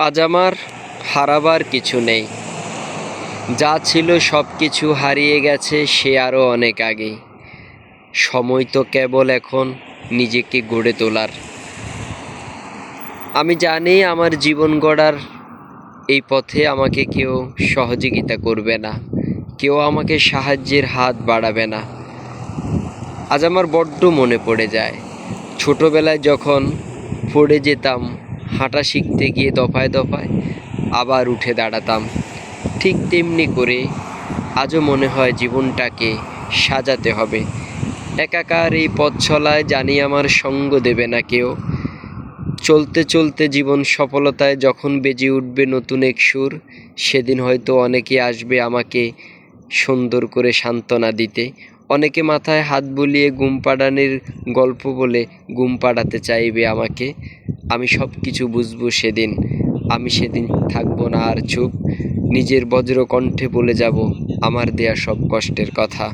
আজ আমার হারাবার কিছু নেই, যা ছিল সব কিছু হারিয়ে গেছে সে আরও অনেক আগে। সময় তো কেবল এখন নিজেকে গড়ে তোলার। আমি জানি আমার জীবন গড়ার এই পথে আমাকে কেউ সহযোগিতা করবে না, কেউ আমাকে সাহায্যের হাত বাড়াবে না। আজ আমার বড্ড মনে পড়ে যায় ছোটবেলায় যখন পড়ে যেতাম, হাঁটা শিখতে গিয়ে দফায় দফায় আবার উঠে দাঁড়াতাম। ঠিক তেমনি করে আজও মনে হয় জীবনটাকে সাজাতে হবে। একাকার এই পথ চলায় জানি আমার সঙ্গ দেবে না কেউ। চলতে চলতে জীবন সফলতায় যখন বেজে উঠবে নতুন এক সুর, সেদিন হয়তো অনেকে আসবে আমাকে সুন্দর করে সান্ত্বনা দিতে। অনেকে মাথায় হাত বুলিয়ে ঘুম পাড়ানির গল্প বলে ঘুম পাড়াতে চাইবে আমাকে। আমি সব কিছু বুঝবো সেদিন। আমি সেদিন থাকবো না আর চুপ, নিজের বজ্র কণ্ঠে বলে যাব আমার দেয়া সব কষ্টের কথা।